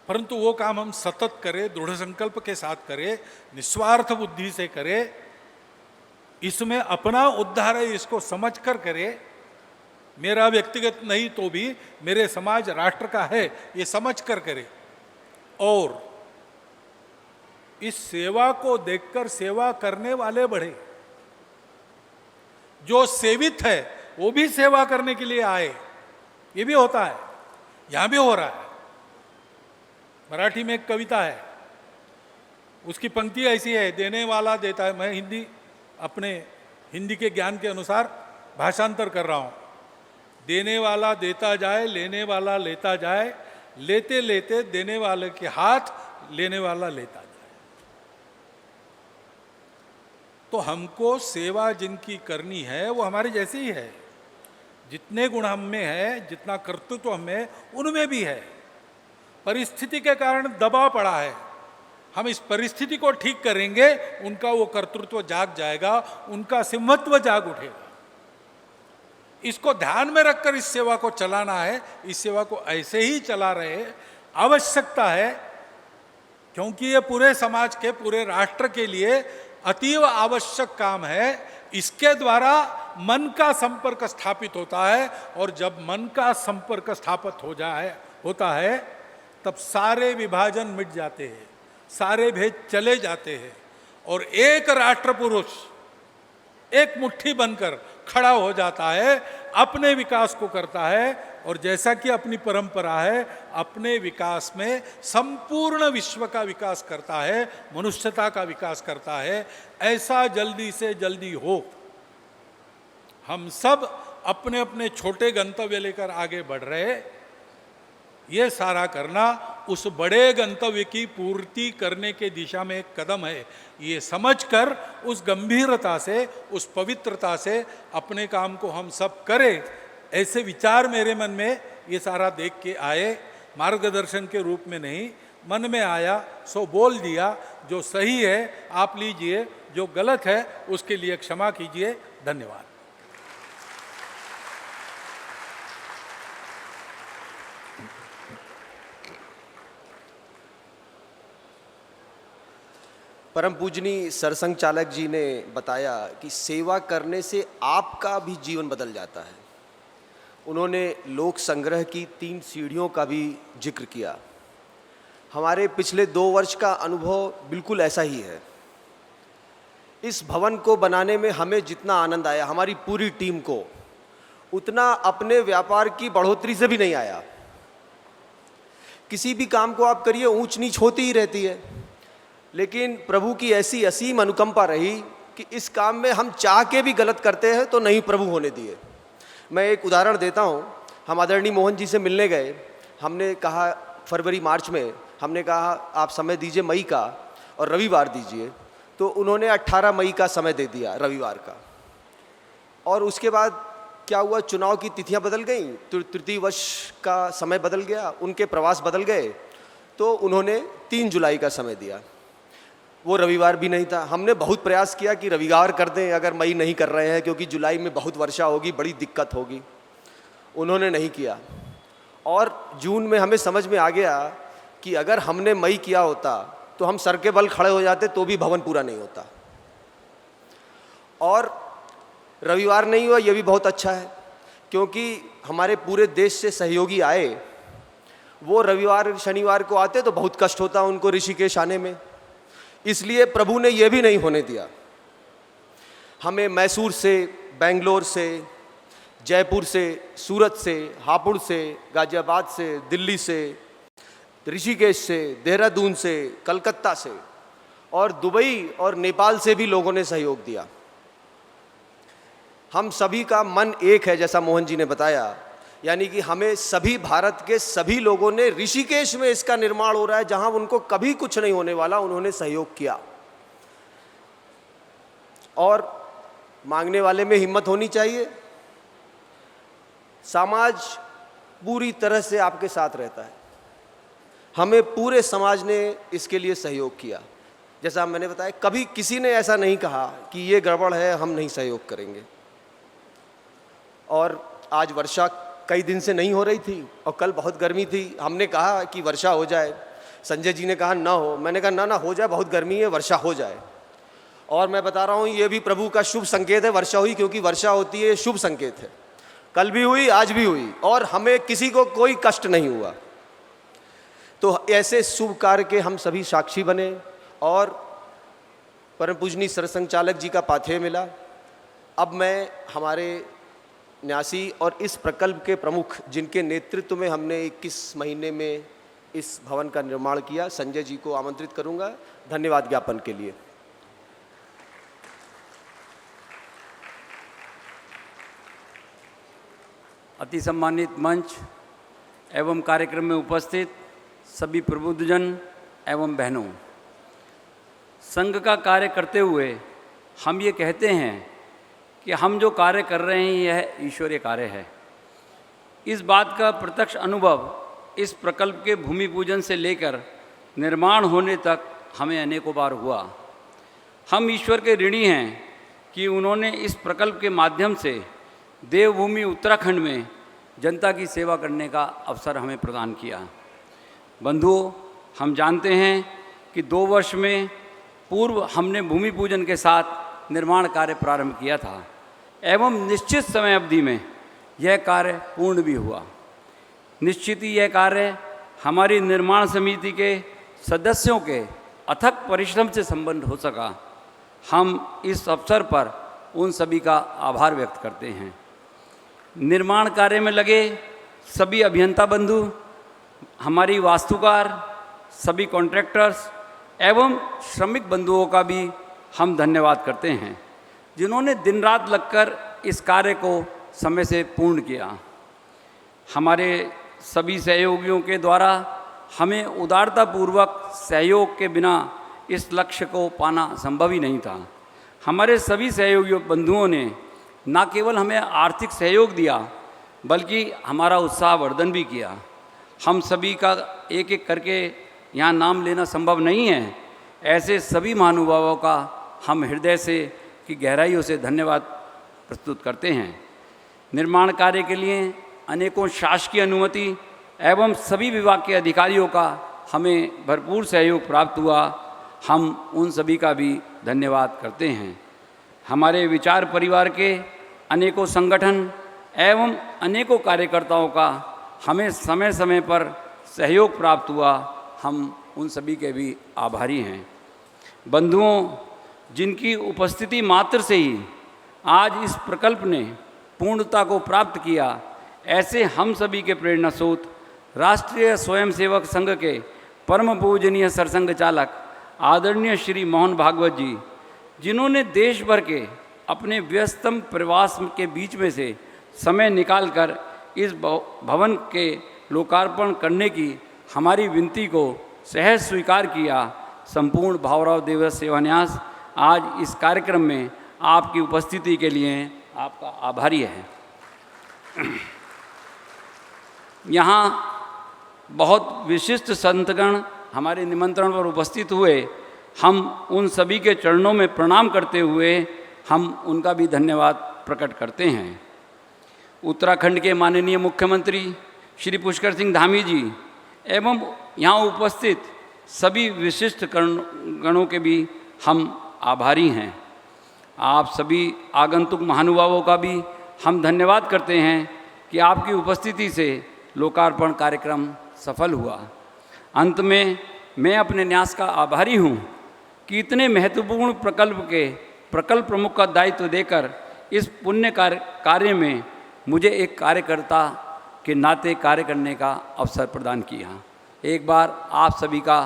परंतु वो काम हम सतत करें, दृढ़ संकल्प के साथ करें, निस्वार्थ बुद्धि से करें, इसमें अपना उद्धार है इसको समझ कर करें। मेरा व्यक्तिगत नहीं तो भी मेरे समाज राष्ट्र का है ये समझ कर करें। और इस सेवा को देखकर सेवा करने वाले बढ़े। जो सेवित है वो भी सेवा करने के लिए आए, ये भी होता है, यहां भी हो रहा है। मराठी में एक कविता है, उसकी पंक्ति ऐसी है, देने वाला देता है। मैं अपने हिंदी के ज्ञान के अनुसार भाषांतर कर रहा हूं। देने वाला देता जाए, लेने वाला लेता जाए, लेते लेते देने वाले के हाथ लेने वाला लेता जाए। तो हमको सेवा जिनकी करनी है वो हमारे जैसे ही है। जितने गुण हम में है, जितना कर्तृत्व हम में, उनमें भी है। परिस्थिति के कारण दबाव पड़ा है, हम इस परिस्थिति को ठीक करेंगे, उनका वो कर्तृत्व जाग जाएगा, उनका सिंहत्व जाग उठेगा। इसको ध्यान में रखकर इस सेवा को चलाना है। इस सेवा को ऐसे ही चला रहे, आवश्यकता है, क्योंकि ये पूरे समाज के, पूरे राष्ट्र के लिए अतीव आवश्यक काम है। इसके द्वारा मन का संपर्क स्थापित होता है, और जब मन का संपर्क स्थापित होता है तब सारे विभाजन मिट जाते हैं, सारे भेद चले जाते हैं, और एक राष्ट्र पुरुष एक मुट्ठी बनकर खड़ा हो जाता है, अपने विकास को करता है। और जैसा कि अपनी परंपरा है, अपने विकास में संपूर्ण विश्व का विकास करता है, मनुष्यता का विकास करता है। ऐसा जल्दी से जल्दी हो। हम सब अपने अपने छोटे गंतव्य लेकर आगे बढ़ रहे, ये सारा करना उस बड़े गंतव्य की पूर्ति करने के दिशा में एक कदम है। ये समझकर उस गंभीरता से, उस पवित्रता से अपने काम को हम सब करें, ऐसे विचार मेरे मन में ये सारा देख के आए। मार्गदर्शन के रूप में नहीं, मन में आया सो बोल दिया। जो सही है आप लीजिए, जो गलत है उसके लिए क्षमा कीजिए। धन्यवाद। परम पूजनीय सरसंघ चालक जी ने बताया कि सेवा करने से आपका भी जीवन बदल जाता है। उन्होंने लोक संग्रह की 3 सीढ़ियों का भी जिक्र किया। हमारे पिछले 2 वर्ष का अनुभव बिल्कुल ऐसा ही है। इस भवन को बनाने में हमें जितना आनंद आया, हमारी पूरी टीम को, उतना अपने व्यापार की बढ़ोतरी से भी नहीं आया। किसी भी काम को आप करिए, ऊंच नीच होती ही रहती है, लेकिन प्रभु की ऐसी असीम अनुकंपा रही कि इस काम में हम चाह के भी गलत करते हैं तो नहीं प्रभु होने दिए। मैं एक उदाहरण देता हूँ। हम आदरणीय मोहन जी से मिलने गए। हमने कहा फरवरी मार्च में, हमने कहा आप समय दीजिए मई का और रविवार दीजिए, तो उन्होंने 18 मई का समय दे दिया, रविवार का। और उसके बाद क्या हुआ, चुनाव की तिथियां बदल गई, तृतीय वर्ष का समय बदल गया, उनके प्रवास बदल गए, तो उन्होंने 3 जुलाई का समय दिया। वो रविवार भी नहीं था। हमने बहुत प्रयास किया कि रविवार कर दें अगर मई नहीं कर रहे हैं, क्योंकि जुलाई में बहुत वर्षा होगी, बड़ी दिक्कत होगी। उन्होंने नहीं किया। और जून में हमें समझ में आ गया कि अगर हमने मई किया होता तो हम सर के बल खड़े हो जाते, तो भी भवन पूरा नहीं होता। और रविवार नहीं हुआ, ये भी बहुत अच्छा है, क्योंकि हमारे पूरे देश से सहयोगी आए। वो रविवार शनिवार को आते तो बहुत कष्ट होता उनको ऋषिकेश आने में, इसलिए प्रभु ने यह भी नहीं होने दिया। हमें मैसूर से, बेंगलोर से, जयपुर से, सूरत से, हापुड़ से, गाजियाबाद से, दिल्ली से, ऋषिकेश से, देहरादून से, कलकत्ता से और दुबई और नेपाल से भी लोगों ने सहयोग दिया। हम सभी का मन एक है, जैसा मोहन जी ने बताया, यानी कि हमें सभी, भारत के सभी लोगों ने, ऋषिकेश में इसका निर्माण हो रहा है जहां उनको कभी कुछ नहीं होने वाला, उन्होंने सहयोग किया। और मांगने वाले में हिम्मत होनी चाहिए। समाज पूरी तरह से आपके साथ रहता है। हमें पूरे समाज ने इसके लिए सहयोग किया। जैसा मैंने बताया, कभी किसी ने ऐसा नहीं कहा कि ये गड़बड़ है, हम नहीं सहयोग करेंगे। और आज वर्षा कई दिन से नहीं हो रही थी और कल बहुत गर्मी थी। हमने कहा कि वर्षा हो जाए, संजय जी ने कहा ना हो, मैंने कहा ना ना हो जाए, बहुत गर्मी है, वर्षा हो जाए। और मैं बता रहा हूँ ये भी प्रभु का शुभ संकेत है, वर्षा हुई, क्योंकि वर्षा होती है शुभ संकेत है। कल भी हुई, आज भी हुई, और हमें किसी को कोई कष्ट नहीं हुआ। तो ऐसे शुभ कार्य के हम सभी साक्षी बने और परम पूजनीय सरसंघ चालक जी का पाथेय मिला। अब मैं हमारे न्यासी और इस प्रकल्प के प्रमुख, जिनके नेतृत्व में हमने 21 महीने में इस भवन का निर्माण किया, संजय जी को आमंत्रित करूंगा धन्यवाद ज्ञापन के लिए। अति सम्मानित मंच एवं कार्यक्रम में उपस्थित सभी प्रबुद्धजन एवं बहनों, संघ का कार्य करते हुए हम ये कहते हैं कि हम जो कार्य कर रहे हैं यह ईश्वरीय कार्य है। इस बात का प्रत्यक्ष अनुभव इस प्रकल्प के भूमि पूजन से लेकर निर्माण होने तक हमें अनेकों बार हुआ। हम ईश्वर के ऋणी हैं कि उन्होंने इस प्रकल्प के माध्यम से देवभूमि उत्तराखंड में जनता की सेवा करने का अवसर हमें प्रदान किया। बंधुओं, हम जानते हैं कि 2 वर्ष में पूर्व हमने भूमि पूजन के साथ निर्माण कार्य प्रारंभ किया था एवं निश्चित समय अवधि में यह कार्य पूर्ण भी हुआ। निश्चित ही यह कार्य हमारी निर्माण समिति के सदस्यों के अथक परिश्रम से संपन्न हो सका। हम इस अवसर पर उन सभी का आभार व्यक्त करते हैं। निर्माण कार्य में लगे सभी अभियंता बंधु, हमारी वास्तुकार, सभी कॉन्ट्रैक्टर्स एवं श्रमिक बंधुओं का भी हम धन्यवाद करते हैं, जिन्होंने दिन रात लगकर इस कार्य को समय से पूर्ण किया। हमारे सभी सहयोगियों के द्वारा हमें उदारतापूर्वक सहयोग के बिना इस लक्ष्य को पाना संभव ही नहीं था। हमारे सभी सहयोगी बंधुओं ने न केवल हमें आर्थिक सहयोग दिया बल्कि हमारा उत्साहवर्धन भी किया। हम सभी का एक एक करके यहाँ नाम लेना संभव नहीं है। ऐसे सभी महानुभावों का हम हृदय से की गहराइयों से धन्यवाद प्रस्तुत करते हैं। निर्माण कार्य के लिए अनेकों शासकीय अनुमति एवं सभी विभाग के अधिकारियों का हमें भरपूर सहयोग प्राप्त हुआ। हम उन सभी का भी धन्यवाद करते हैं। हमारे विचार परिवार के अनेकों संगठन एवं अनेकों कार्यकर्ताओं का हमें समय समय पर सहयोग प्राप्त हुआ। हम उन सभी के भी आभारी हैं। बंधुओं, जिनकी उपस्थिति मात्र से ही आज इस प्रकल्प ने पूर्णता को प्राप्त किया, ऐसे हम सभी के प्रेरणा स्रोत राष्ट्रीय स्वयंसेवक संघ के परम पूजनीय सरसंघ चालक आदरणीय श्री मोहन भागवत जी, जिन्होंने देश भर के अपने व्यस्तम प्रवास के बीच में से समय निकालकर इस भवन के लोकार्पण करने की हमारी विनती को सहज स्वीकार किया। संपूर्ण भावराव देवस सेवान्यास आज इस कार्यक्रम में आपकी उपस्थिति के लिए आपका आभारी है। यहाँ बहुत विशिष्ट संतगण हमारे निमंत्रण पर उपस्थित हुए। हम उन सभी के चरणों में प्रणाम करते हुए हम उनका भी धन्यवाद प्रकट करते हैं। उत्तराखंड के माननीय मुख्यमंत्री श्री पुष्कर सिंह धामी जी एवं यहाँ उपस्थित सभी विशिष्ट गणों के भी हम आभारी हैं। आप सभी आगंतुक महानुभावों का भी हम धन्यवाद करते हैं कि आपकी उपस्थिति से लोकार्पण कार्यक्रम सफल हुआ। अंत में मैं अपने न्यास का आभारी हूँ कि इतने महत्वपूर्ण प्रकल्प प्रमुख का दायित्व देकर इस पुण्य कार्य में मुझे एक कार्यकर्ता के नाते कार्य करने का अवसर प्रदान किया। एक बार आप सभी का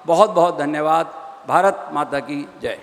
बहुत बहुत धन्यवाद। भारत माता की जय।